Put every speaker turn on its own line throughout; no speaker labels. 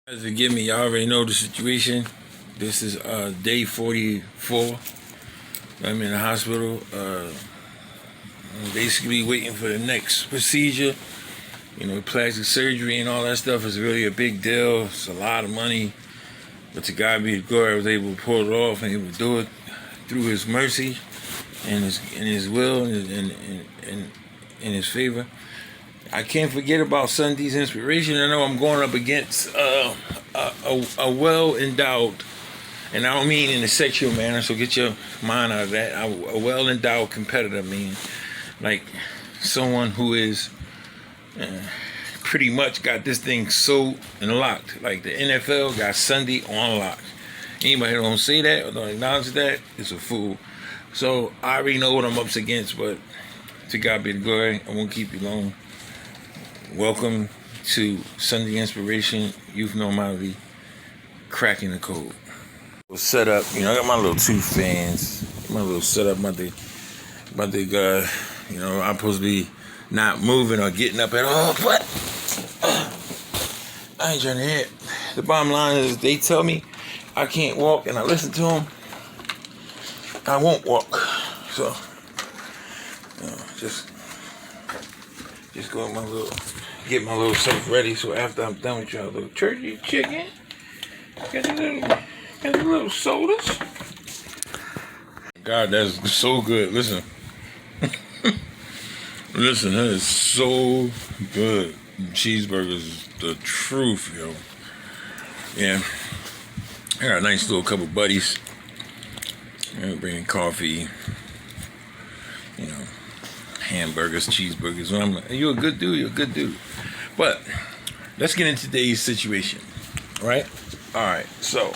As forgive me, y'all already know the situation. This is day 44. I'm in the hospital. I'm basically waiting for the next procedure. You know, plastic surgery and all that stuff is really a big deal. It's a lot of money. But to God be the glory, I was able to pull it off and able to do it through His mercy and His will and in His favor. I can't forget about Sunday's inspiration. I know I'm going up against a well-endowed, and I don't mean in a sexual manner, so get your mind out of that. A well-endowed competitor, mean like someone who is pretty much got this thing so locked. Like the NFL got Sunday on lock. Anybody who don't say that or don't acknowledge that is a fool. So I already know what I'm up against, but to God be the glory. I won't keep you long. Welcome to Sunday Inspiration, Youth Normality, Cracking the Code. Set up, I got my little two fans, my little setup, I'm supposed to be not moving or getting up at all, but I ain't trying to hit. The bottom line is they tell me I can't walk and I listen to them, I won't walk. So, just go get my little self ready. So after I'm done with y'all, little turkey, chicken, got the little sodas. God, that's so good. Listen, that is so good. Cheeseburgers, the truth, yo. Yeah, I got a nice little couple buddies. Bringing coffee, hamburgers, cheeseburgers. I'm like, you're a good dude. But let's get into today's situation, right? All right, so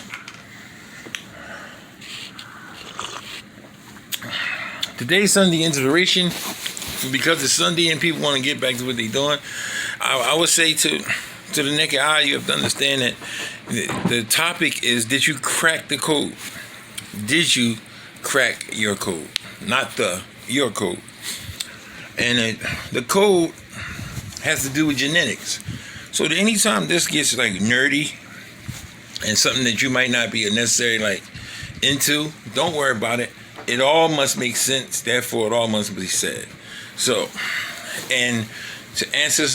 today's Sunday inspiration, because it's Sunday and people want to get back to what they're doing. I would say to the naked eye, you have to understand that the topic is: did you crack the code? Did you crack your code? Not your code. And the code has to do with genetics. So anytime this gets like nerdy and something that you might not be necessarily into, don't worry about it. It all must make sense. Therefore, it all must be said. So, and to answer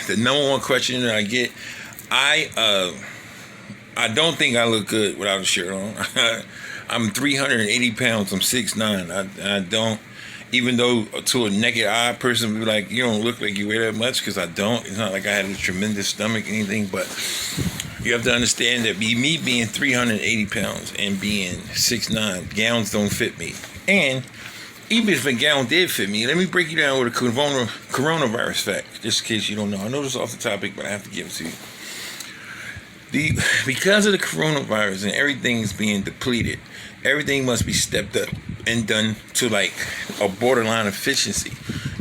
the number one question that I get, I don't think I look good without a shirt on. I'm 380 pounds. I'm 6'9". I don't. Even though to a naked eye person would be like, you don't look like you weigh that much, because I don't. It's not like I had a tremendous stomach or anything, but you have to understand that me being 380 pounds and being 6'9", gowns don't fit me. And even if a gown did fit me, let me break you down with a coronavirus fact, just in case you don't know. I know this is off the topic, but I have to give it to you. Because of the coronavirus and everything's being depleted, everything must be stepped up and done to a borderline efficiency,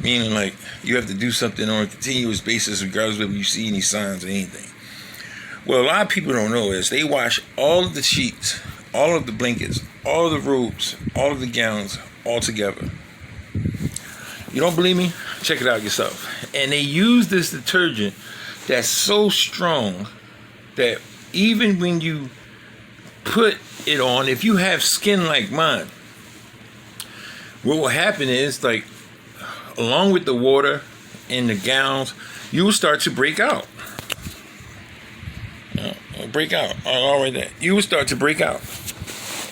meaning you have to do something on a continuous basis regardless of whether you see any signs or anything. Well, a lot of people don't know is they wash all of the sheets, all of the blankets, all of the robes, all of the gowns all together. You don't believe me? Check it out yourself. And they use this detergent that's so strong that even when you put it on, if you have skin like mine, what will happen is, along with the water and the gowns, you will start to break out. All right there. You will start to break out.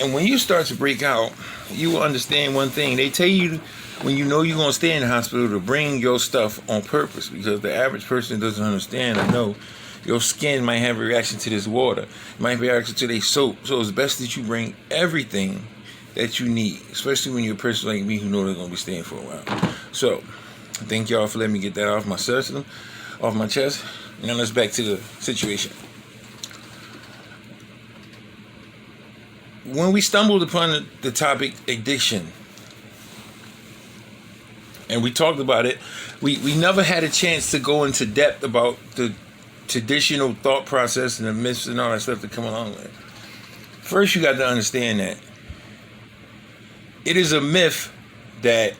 And when you start to break out, you will understand one thing. They tell you when you know you're going to stay in the hospital to bring your stuff on purpose, because the average person doesn't understand or know your skin might have a reaction to this water. It might be a reaction to their soap. So it's best that you bring everything that you need, especially when you're a person like me who know they're going to be staying for a while. So thank y'all for letting me get that off my system, off my chest. Now let's back to the situation. When we stumbled upon the topic addiction, and we talked about it, we never had a chance to go into depth about the traditional thought process and the myths and all that stuff that come along with it. First, you got to understand that it is a myth that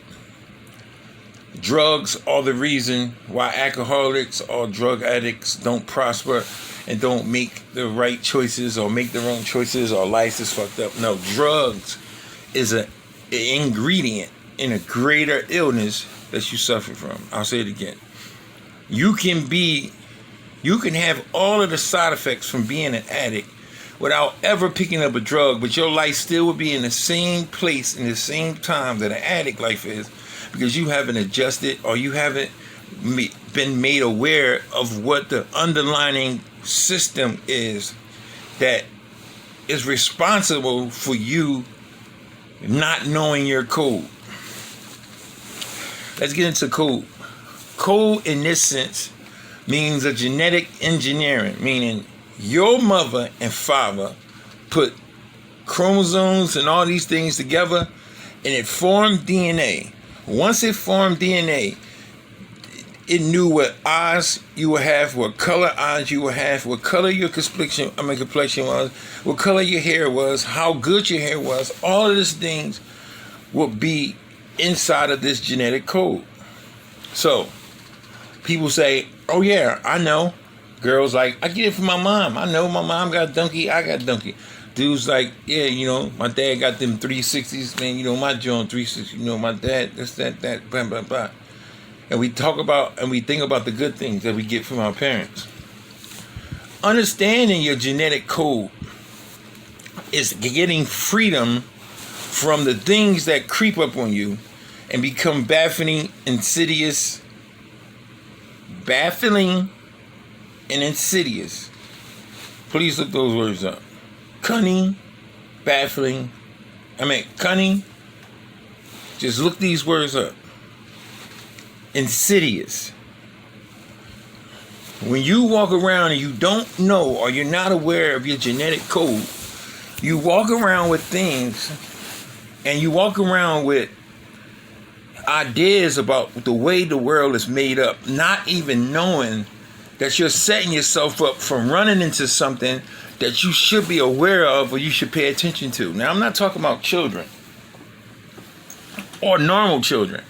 drugs are the reason why alcoholics or drug addicts don't prosper and don't make the right choices or make the wrong choices or life is fucked up. No, drugs is an ingredient in a greater illness that you suffer from. I'll say it again. You can have all of the side effects from being an addict without ever picking up a drug, but your life still would be in the same place in the same time that an addict life is, because you haven't adjusted or you haven't been made aware of what the underlying system is that is responsible for you not knowing your code. Let's get into code. Code in this sense means a genetic engineering, meaning your mother and father put chromosomes and all these things together and it formed DNA. Once it formed DNA, it knew what eyes you would have, what color eyes you would have, what color your complexion was, what color your hair was, how good your hair was. All of these things would be inside of this genetic code. So, people say, oh yeah, I know. Girls like, I get it from my mom. I know my mom got donkey, I got donkey. Dudes like, yeah, my dad got them 360s, man, my joint 360, my dad, that, blah, blah, blah. And we talk about and we think about the good things that we get from our parents. Understanding your genetic code is getting freedom from the things that creep up on you and become baffling and insidious. Please look those words up. Cunning. Just look these words up. Insidious. When you walk around and you don't know or you're not aware of your genetic code, you walk around with things and you walk around with ideas about the way the world is made up, not even knowing that you're setting yourself up from running into something that you should be aware of or you should pay attention to. Now, I'm not talking about children or normal children.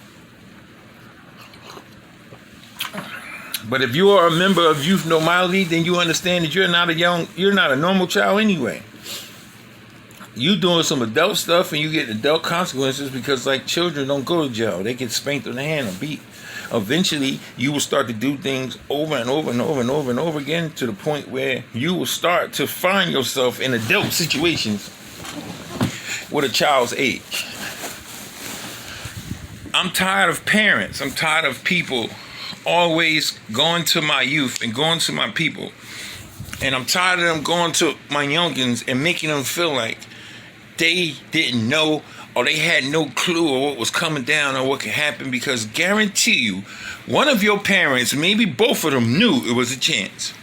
But if you are a member of youth normality, then you understand that you're not a normal child anyway. You doing some adult stuff and you get adult consequences because children don't go to jail. They get spanked on the hand or beat. Eventually, you will start to do things over and over and over and over and over again to the point where you will start to find yourself in adult situations with a child's age. I'm tired of parents. I'm tired of people always going to my youth and going to my people. And I'm tired of them going to my youngins and making them feel like they didn't know or they had no clue of what was coming down or what could happen, because guarantee you, one of your parents, maybe both of them, knew it was a chance.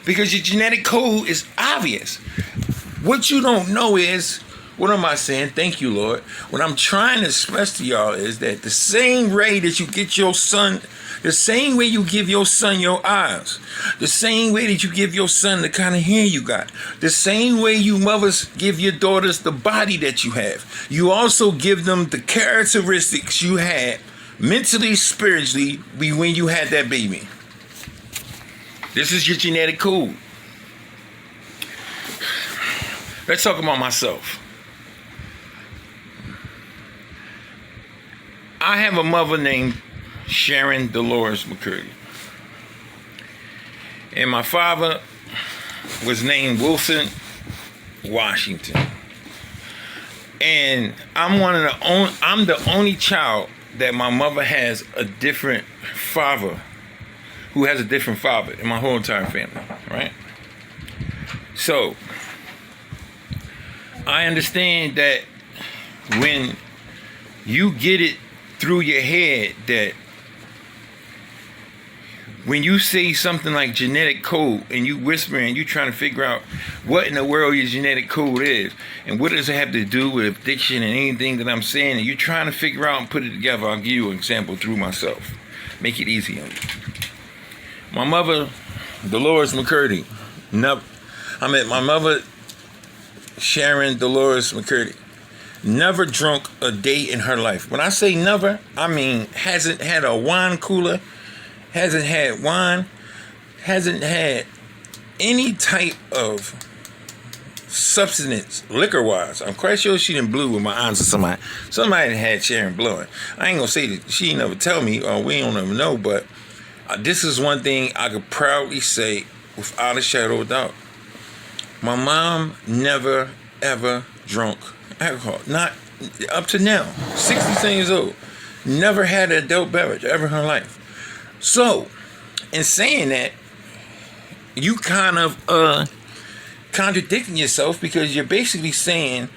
Because your genetic code is obvious. What you don't know is, what am I saying? Thank you, Lord. What I'm trying to express to y'all is that the same way that you get your son, the same way you give your son your eyes, the same way that you give your son the kind of hair you got, the same way you mothers give your daughters the body that you have, you also give them the characteristics you had mentally, spiritually, when you had that baby. This is your genetic code. Let's talk about myself. I have a mother named Sharon Dolores McCurdy. And my father was named Wilson Washington. And I'm the only child that my mother has a different father, who has a different father in my whole entire family, right? So, I understand that when you get it through your head that when you say something like genetic code and you whisper and you trying to figure out what in the world your genetic code is and what does it have to do with addiction and anything that I'm saying, and you're trying to figure out and put it together, I'll give you an example through myself. Make it easy on you. My mother, Dolores McCurdy. My mother, Sharon Dolores McCurdy, never drunk a day in her life. When I say never, I mean hasn't had a wine cooler, hasn't had wine, hasn't had any type of substance, liquor-wise. I'm quite sure she didn't blew with my aunts or somebody. Somebody had Sharon blowing. I ain't gonna say that she never tell me, or we don't ever know, but this is one thing I could proudly say without a shadow of doubt. My mom never, ever drunk alcohol. Not up to now. 67 years old. Never had an adult beverage ever in her life. So, in saying that, you kind of contradicting yourself, because you're basically saying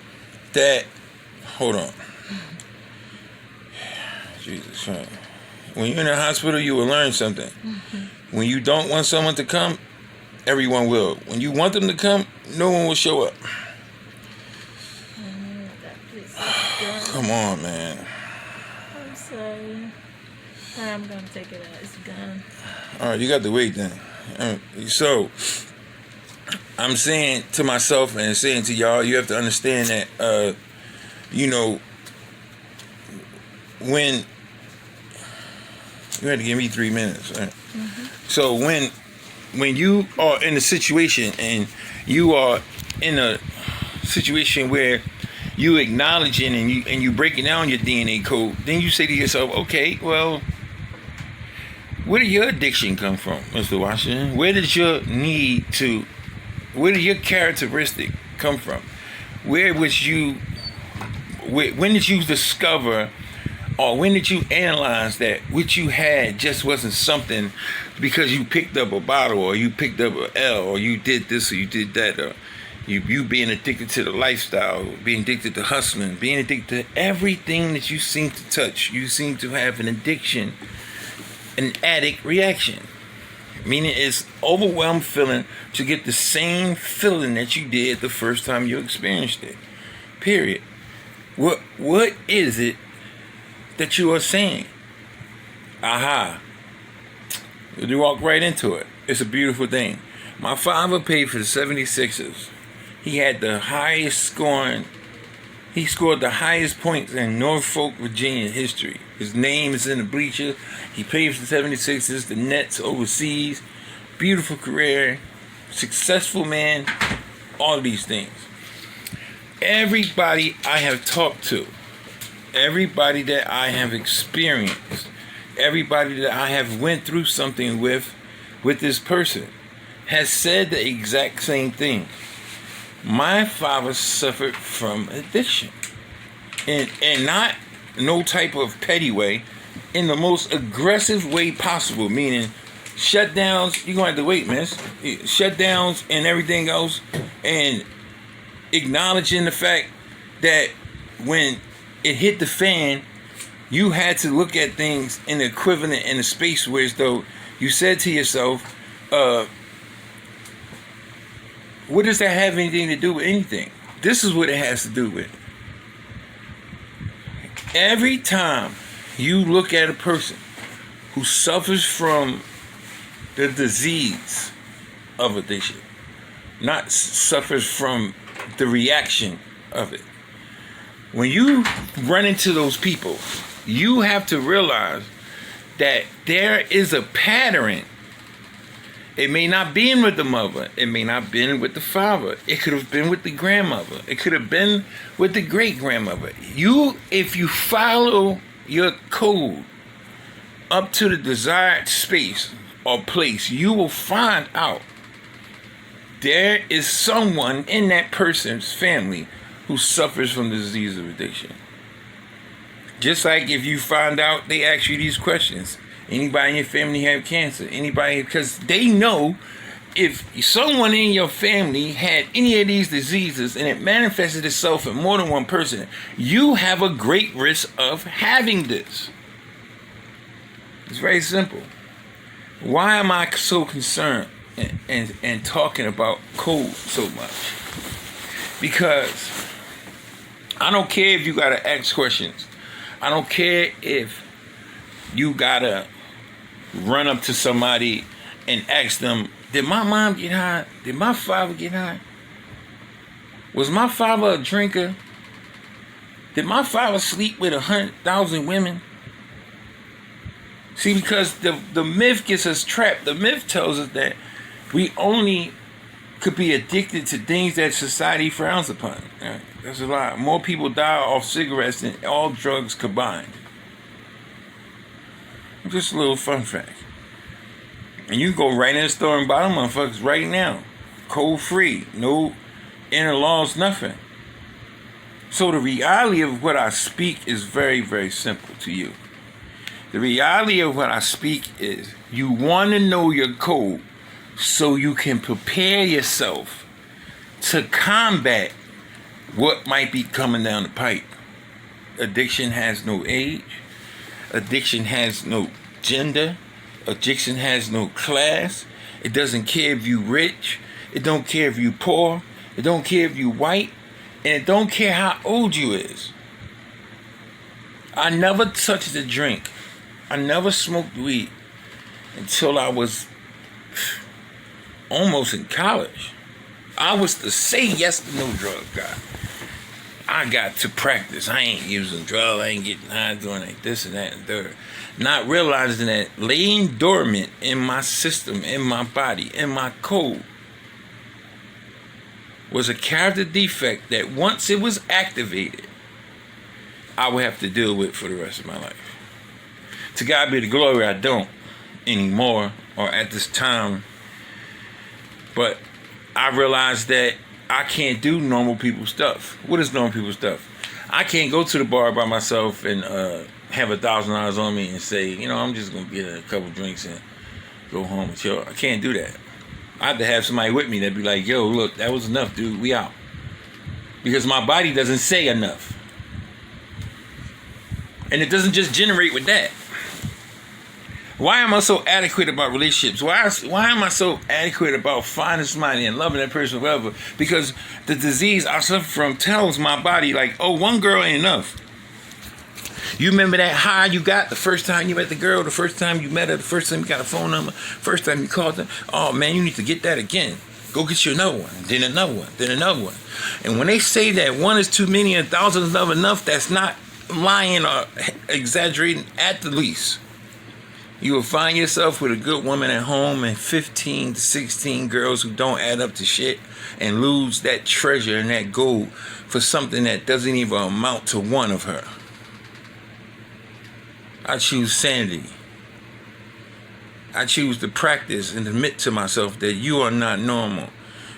that, hold on, Jesus Christ. When you're in a hospital, you will learn something. Mm-hmm. When you don't want someone to come, everyone will. When you want them to come, no one will show up. Come on, man.
I'm sorry. I'm gonna take it out. It's gone.
All right, you got to wait then. So, I'm saying to myself and saying to y'all, you have to understand that, when you had to give me 3 minutes, right? Mm-hmm. So when you are in a situation and you are in a situation where you acknowledging and you breaking down your DNA code, then you say to yourself, okay, well, where did your addiction come from, Mr. Washington? Where did your characteristic come from? When did you discover, or when did you analyze that what you had just wasn't something because you picked up a bottle, or you picked up an L, or you did this, or you did that, or you being addicted to the lifestyle, being addicted to hustling, being addicted to everything that you seem to touch. You seem to have an addiction, an addict reaction. Meaning it's overwhelmed feeling to get the same feeling that you did the first time you experienced it. Period. What is it that you are saying? Aha. You walk right into it. It's a beautiful thing. My father paid for the 76ers. He had the highest scoring. He scored the highest points in Norfolk, Virginia history. His name is in the bleachers. He played for the 76ers, the Nets overseas. Beautiful career. Successful man. All of these things. Everybody I have talked to, everybody that I have experienced, everybody that I have went through something with this person has said the exact same thing. My father suffered from addiction, and not no type of petty way, in the most aggressive way possible, meaning shutdowns. You're going to have to wait, miss. Shutdowns and everything else, and acknowledging the fact that when it hit the fan, you had to look at things in the equivalent in a space where as though you said to yourself, what does that have anything to do with anything? This is what it has to do with. Every time you look at a person who suffers from the disease of addiction, not suffers from the reaction of it, when you run into those people, you have to realize that there is a pattern. It may not be in with the mother. It may not been with the father. It could have been with the grandmother. It could have been with the great-grandmother. If you follow your code up to the desired space or place, you will find out there is someone in that person's family who suffers from the disease of addiction. Just like if you find out, they ask you these questions. Anybody in your family have cancer? Anybody? Because they know if someone in your family had any of these diseases and it manifested itself in more than one person, you have a great risk of having this. It's very simple. Why am I so concerned and talking about code so much? Because I don't care if you got to ask questions. I don't care if you got to run up to somebody and ask them, did my mom get high? Did my father get high? Was my father a drinker? Did my father sleep with 100,000 women? See, because the myth gets us trapped. The myth tells us that we only could be addicted to things that society frowns upon. Right? That's a lot. More people die off cigarettes than all drugs combined. Just a little fun fact. And you can go right in the store and buy them motherfuckers right now. Cold free. No inner laws, nothing. So the reality of what I speak is very, very simple to you. The reality of what I speak is you want to know your code so you can prepare yourself to combat what might be coming down the pipe. Addiction has no age. Addiction has no gender. Addiction has no class. It doesn't care if you rich. It don't care if you poor. It don't care if you white. And it don't care how old you is. I never touched a drink. I never smoked weed until I was almost in college. I was the say yes to no drug guy. I got to practice. I ain't using drugs. I ain't getting high doing like this and that and third. Not realizing that laying dormant in my system, in my body, in my code was a character defect that once it was activated, I would have to deal with for the rest of my life. To God be the glory, I don't anymore or at this time. But I realized that I can't do normal people stuff. What is normal people stuff? I can't go to the bar by myself and have $1,000 on me and say, you know, I'm just going to get a couple drinks and go home and chill. I can't do that. I have to have somebody with me that'd be like, yo, look, that was enough, dude. We out. Because my body doesn't say enough. And it doesn't just generate with that. Why am I so adequate about relationships? Why am I so adequate about finding somebody and loving that person forever? Because the disease I suffer from tells my body, like, oh, one girl ain't enough. You remember that high you got the first time you met the girl, the first time you met her, the first time you got a phone number, first time you called her? Oh, man, you need to get that again. Go get you another one, then another one, then another one. And when they say that one is too many and 1,000 is not enough, that's not lying or exaggerating at the least. You will find yourself with a good woman at home and 15 to 16 girls who don't add up to shit and lose that treasure and that gold for something that doesn't even amount to one of her. I choose sanity. I choose to practice and admit to myself that you are not normal.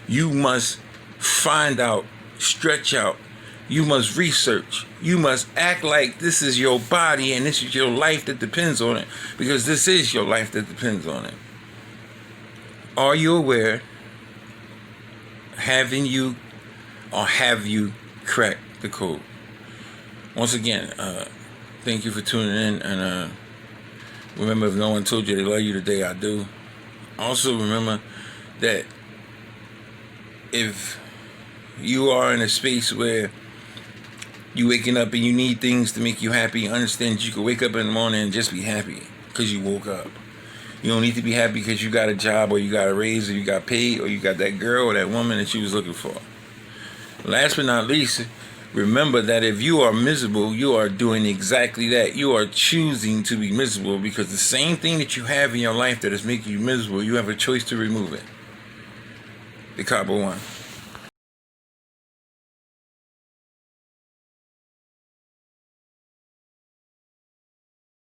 You must find out, stretch out. You must research. You must act like this is your body and this is your life that depends on it, because this is your life that depends on it. Are you aware? Have you cracked the code? Once again, thank you for tuning in, and remember, if no one told you they love you today, I do. Also remember that if you are in a space where you waking up and you need things to make you happy, understand that you can wake up in the morning and just be happy because you woke up. You don't need to be happy because you got a job or you got a raise or you got paid or you got that girl or that woman that you was looking for. Last but not least, remember that if you are miserable, you are doing exactly that. You are choosing to be miserable because the same thing that you have in your life that is making you miserable, you have a choice to remove it. Decopbo 1.